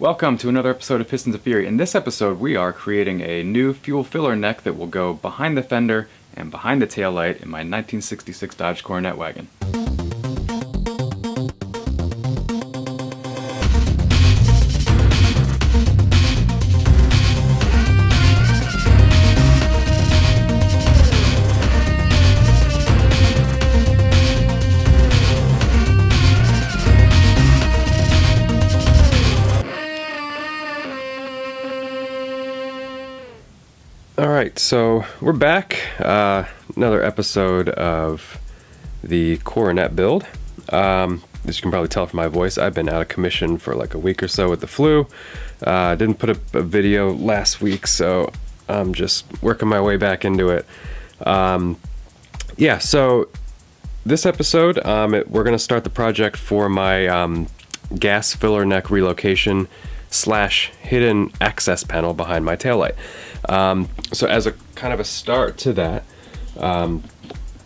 Welcome to another episode of Pistons of Fury. In this episode, we are creating a new fuel filler neck that will go behind the fender and behind the taillight in my 1966 Dodge Coronet wagon. Alright, so we're back. Another episode of the Coronet build. As you can probably tell from my voice, I've been out of commission for like a week or so with the flu. Didn't put up a video last week, so I'm just working my way back into it. So this episode, we're going to start the project for my gas filler neck relocation / hidden access panel behind my taillight. So as a kind of a start to that,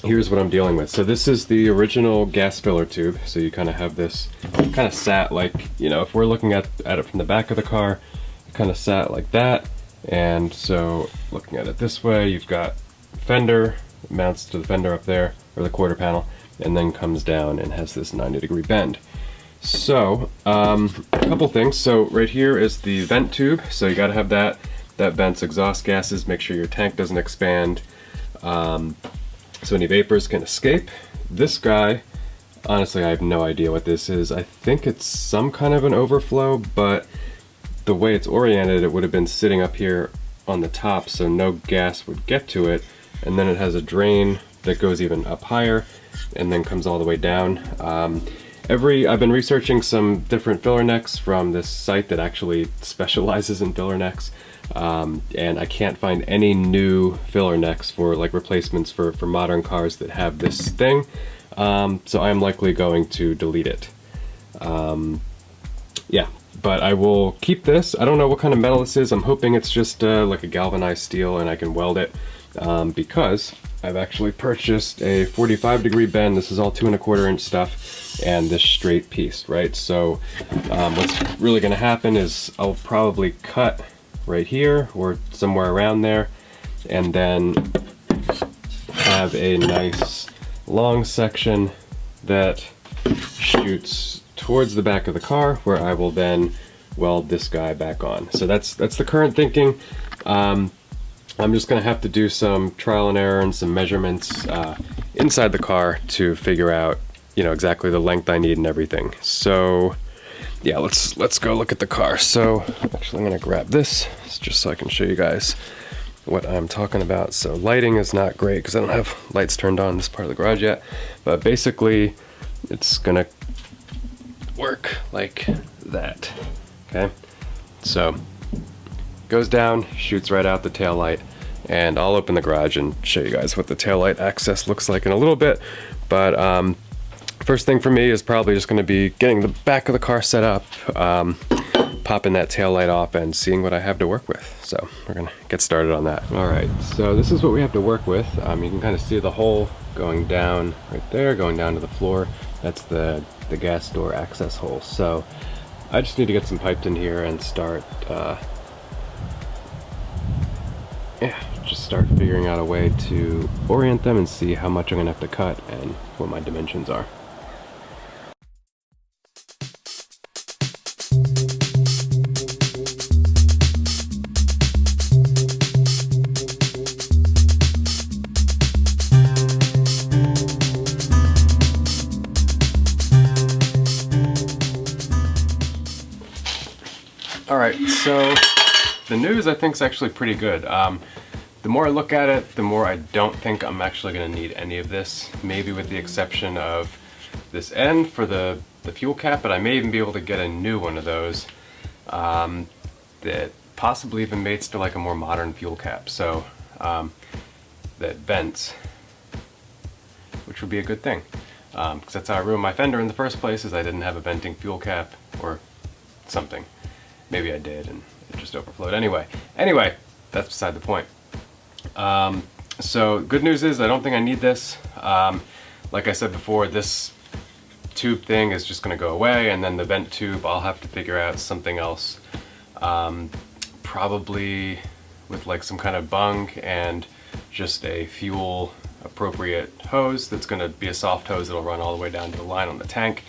here's what I'm dealing with. So this is the original gas filler tube. So you kind of have this kind of sat like, if we're looking at it from the back of the car, it kind of sat like that. And so looking at it this way, you've got fender, mounts to the fender up there, or the quarter panel, and then comes down and has this 90-degree bend. So, a couple things. So right here is the vent tube. So you gotta have that vents exhaust gases, make sure your tank doesn't expand, so any vapors can escape. This guy, honestly, I have no idea what this is. I think it's some kind of an overflow, but the way it's oriented, it would have been sitting up here on the top, so no gas would get to it. And then it has a drain that goes even up higher and then comes all the way down. I've been researching some different filler necks from this site that actually specializes in filler necks, and I can't find any new filler necks for like replacements for modern cars that have this thing, so I'm likely going to delete it. But I will keep this. I don't know what kind of metal this is. I'm hoping it's just like a galvanized steel and I can weld it, because I've actually purchased a 45-degree bend. This is all 2 1/4 inch stuff, and this straight piece, right? So what's really going to happen is I'll probably cut right here or somewhere around there, and then have a nice long section that shoots towards the back of the car, where I will then weld this guy back on. So that's the current thinking. I'm just gonna have to do some trial and error and some measurements inside the car to figure out, exactly the length I need and everything. So yeah, let's go look at the car. So actually I'm gonna grab this just so I can show you guys what I'm talking about. So lighting is not great because I don't have lights turned on in this part of the garage yet, but basically it's gonna work like that. Okay, so goes down, shoots right out the tail light, and I'll open the garage and show you guys what the taillight access looks like in a little bit. But first thing for me is probably just going to be getting the back of the car set up, popping that taillight off and seeing what I have to work with. So we're going to get started on that. Alright, so this is what we have to work with. You can kind of see the hole going down right there, going down to the floor. That's the gas door access hole. So I just need to get some piped in here and start just start figuring out a way to orient them and see how much I'm gonna have to cut and what my dimensions are. Alright, so the news I think is actually pretty good. The more I look at it, the more I don't think I'm actually going to need any of this, maybe with the exception of this end for the fuel cap, but I may even be able to get a new one of those that possibly even mates to like a more modern fuel cap, so that vents, which would be a good thing, because that's how I ruined my fender in the first place, is I didn't have a venting fuel cap or something. Maybe I did and it just overflowed. Anyway, that's beside the point. So good news is I don't think I need this. Like I said before, this tube thing is just going to go away, and then the vent tube, I'll have to figure out something else, probably with like some kind of bung and just a fuel appropriate hose that's going to be a soft hose that'll run all the way down to the line on the tank.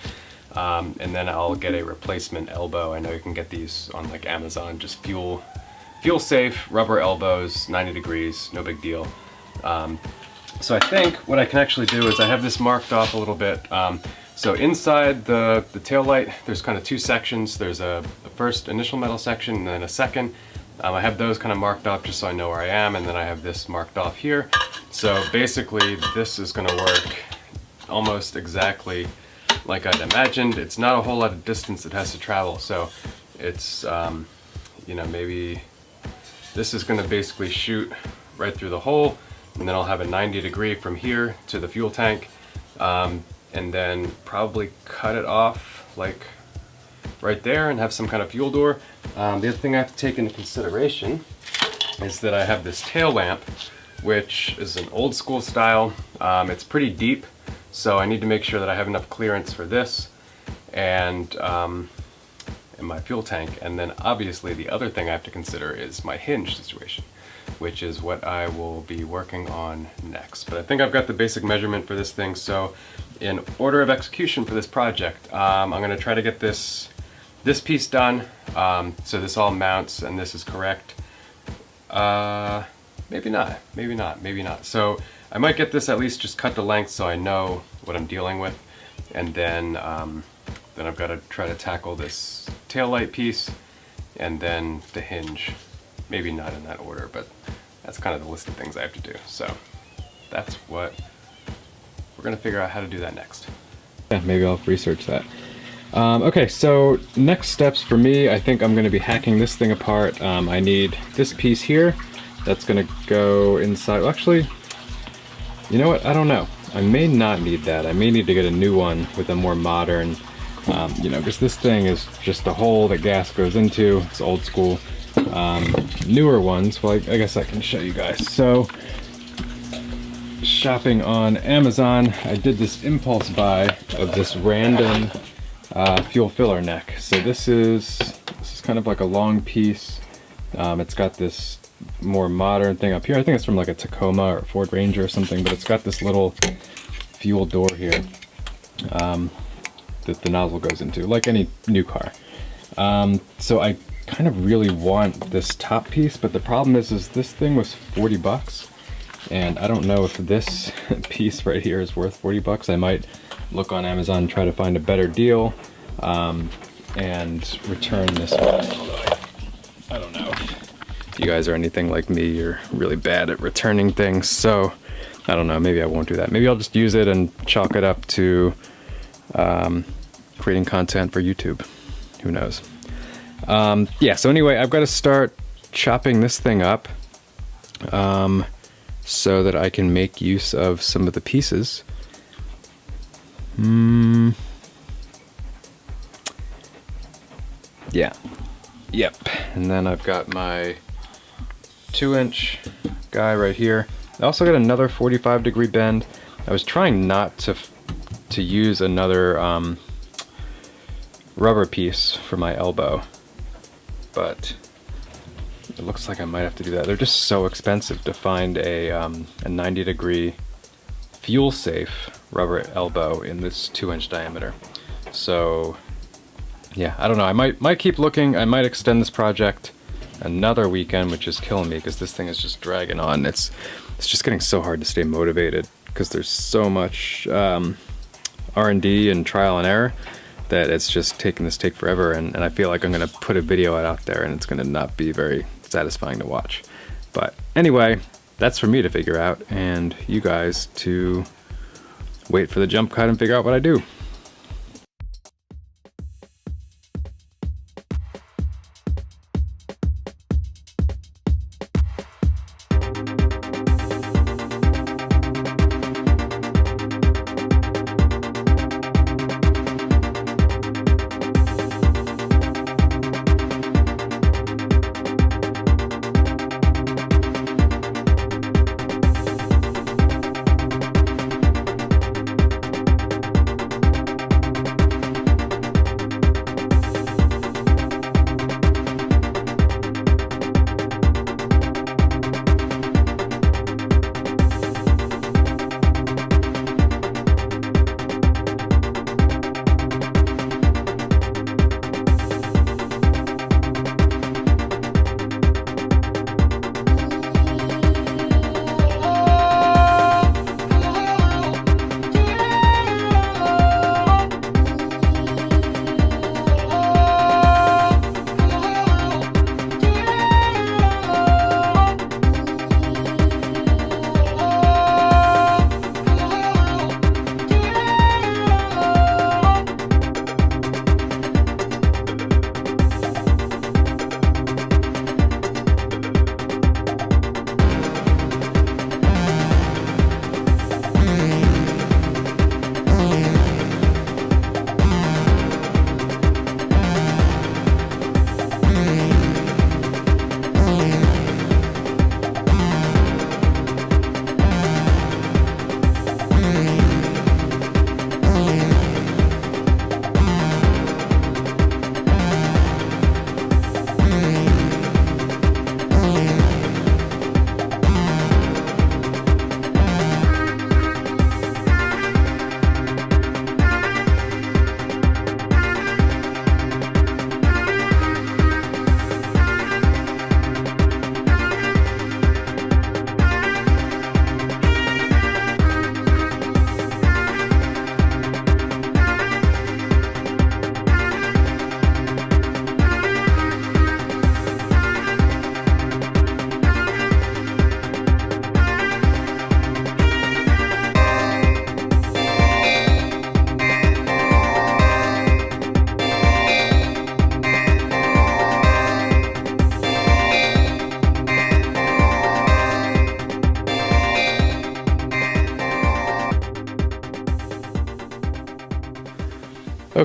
And then I'll get a replacement elbow. I know you can get these on like Amazon, just fuel safe rubber elbows, 90 degrees, no big deal. So I think what I can actually do is I have this marked off a little bit. So inside the tail light, there's kind of two sections. There's a first initial metal section and then a second. I have those kind of marked off just so I know where I am, and then I have this marked off here. So basically this is going to work almost exactly like I'd imagined. It's not a whole lot of distance it has to travel, so it's, you know, maybe this is going to basically shoot right through the hole, and then I'll have a 90 degree from here to the fuel tank, and then probably cut it off like right there and have some kind of fuel door. The other thing I have to take into consideration is that I have this tail lamp, which is an old school style. It's pretty deep, so I need to make sure that I have enough clearance for this and in my fuel tank. And then obviously the other thing I have to consider is my hinge situation, which is what I will be working on next. But I think I've got the basic measurement for this thing, so in order of execution for this project, I'm going to try to get this piece done, so this all mounts and this is correct. Maybe not. So I might get this at least just cut to length so I know what I'm dealing with, and then I've got to try to tackle this tail light piece and then the hinge. Maybe not in that order, but that's kind of the list of things I have to do. So that's what we're gonna figure out how to do that next. Yeah, maybe I'll research that. Okay, so next steps for me, I think I'm going to be hacking this thing apart. I need this piece here. That's going to go inside. Well, actually, you know what? I don't know. I may not need that. I may need to get a new one with a more modern, you know, because this thing is just a hole that gas goes into. It's old school. Newer ones, well, I guess I can show you guys. So, shopping on Amazon, I did this impulse buy of this random fuel filler neck. So this is kind of like a long piece. It's got this more modern thing up here. I think it's from like a Tacoma or Ford Ranger or something, but it's got this little fuel door here that the nozzle goes into, like any new car. So I kind of really want this top piece, but the problem is this thing was 40 bucks, and I don't know if this piece right here is worth 40 bucks. I might look on Amazon and try to find a better deal and return this one. Although I don't know if you guys are anything like me, you're really bad at returning things, so I don't know, maybe I won't do that. Maybe I'll just use it and chalk it up to creating content for YouTube. Who knows? Yeah, so anyway, I've got to start chopping this thing up so that I can make use of some of the pieces. Yeah. Yep. And then I've got my 2-inch guy right here. I also got another 45 degree bend. I was trying not to use another rubber piece for my elbow, but it looks like I might have to do that. They're just so expensive to find a 90 degree fuel safe rubber elbow in this 2-inch diameter. So yeah, I don't know. I might keep looking. I might extend this project another weekend, which is killing me because this thing is just dragging on. It's just getting so hard to stay motivated because there's so much R&D and trial and error that it's just taking this take forever, and I feel like I'm gonna put a video out there and it's gonna not be very satisfying to watch. But anyway, that's for me to figure out, and you guys to wait for the jump cut and figure out what I do.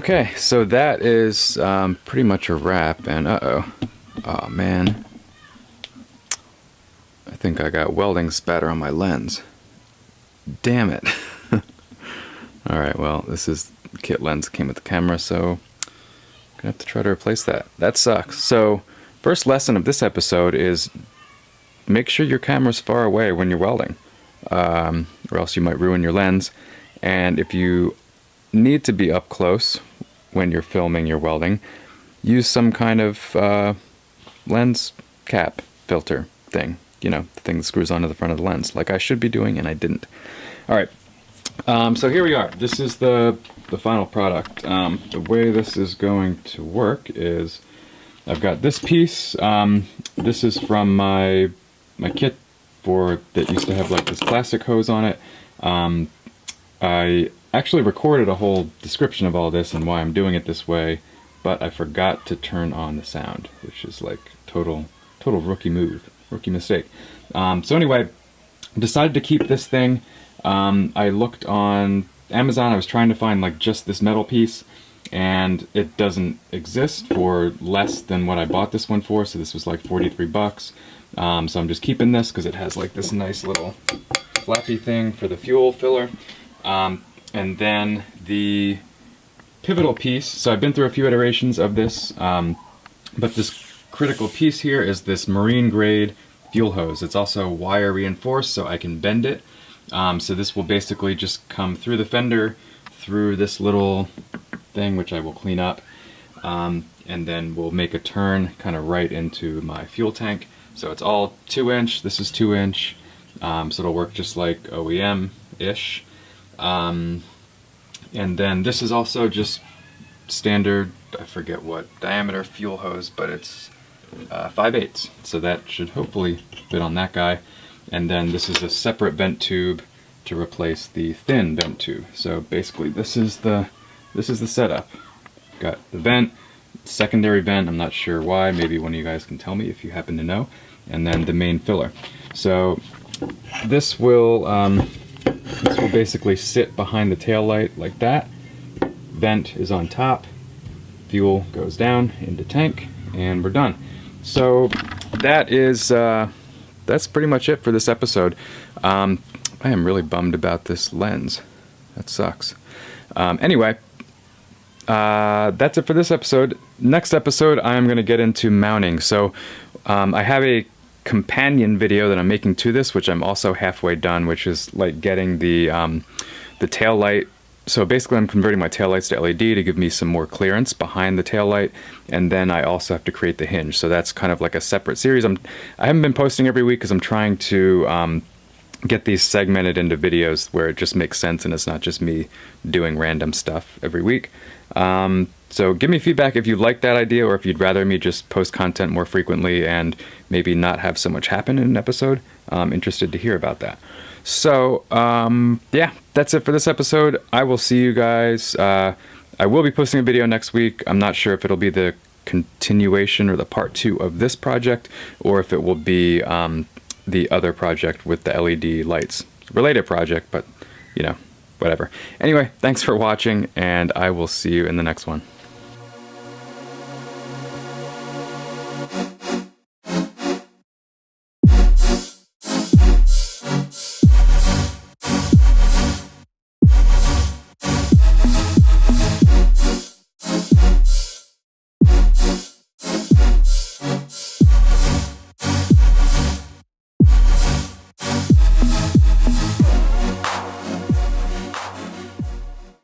Okay, so that is pretty much a wrap, and oh man, I think I got welding spatter on my lens. Damn it. Alright, well, this is the kit lens that came with the camera, so I'm gonna have to try to replace that. That sucks. So, first lesson of this episode is make sure your camera's far away when you're welding, or else you might ruin your lens. And if you need to be up close when you're filming your welding, use some kind of lens cap filter thing. You know, the thing that screws onto the front of the lens, like I should be doing and I didn't. Alright, so here we are. This is the final product. The way this is going to work is I've got this piece. This is from my kit that used to have like this plastic hose on it. I actually recorded a whole description of all this and why I'm doing it this way, but I forgot to turn on the sound, which is like total rookie mistake. So anyway, decided to keep this thing. I looked on Amazon. I was trying to find like just this metal piece, and it doesn't exist for less than what I bought this one for, so this was like 43 bucks. So I'm just keeping this because it has like this nice little flappy thing for the fuel filler. And then the pivotal piece, so I've been through a few iterations of this, but this critical piece here is this marine grade fuel hose. It's also wire reinforced, so I can bend it. So this will basically just come through the fender, through this little thing, which I will clean up, and then we'll make a turn kind of right into my fuel tank. So it's all 2-inch, this is 2-inch, so it'll work just like OEM-ish. And then this is also just standard, I forget what diameter fuel hose, but it's 5/8, so that should hopefully fit on that guy. And then this is a separate vent tube to replace the thin vent tube. So basically this is the setup. Got the vent, secondary vent, I'm not sure why, maybe one of you guys can tell me if you happen to know, and then the main filler. So this will basically sit behind the tail light like that. Vent is on top, fuel goes down into tank, and we're done. So that is that's pretty much it for this episode. I am really bummed about this lens. That sucks. Anyway, that's it for this episode. Next episode, I am going to get into mounting. So I have a companion video that I'm making to this, which I'm also halfway done, which is like getting the tail light. So basically I'm converting my tail lights to LED to give me some more clearance behind the tail light, and then I also have to create the hinge. So that's kind of like a separate series. I haven't been posting every week because I'm trying to get these segmented into videos where it just makes sense and it's not just me doing random stuff every week. So give me feedback if you like that idea, or if you'd rather me just post content more frequently and maybe not have so much happen in an episode. I'm interested to hear about that. So, yeah, that's it for this episode. I will see you guys. I will be posting a video next week. I'm not sure if it'll be the continuation or the part 2 of this project, or if it will be the other project with the LED lights. Related project, but, you know, whatever. Anyway, thanks for watching, and I will see you in the next one.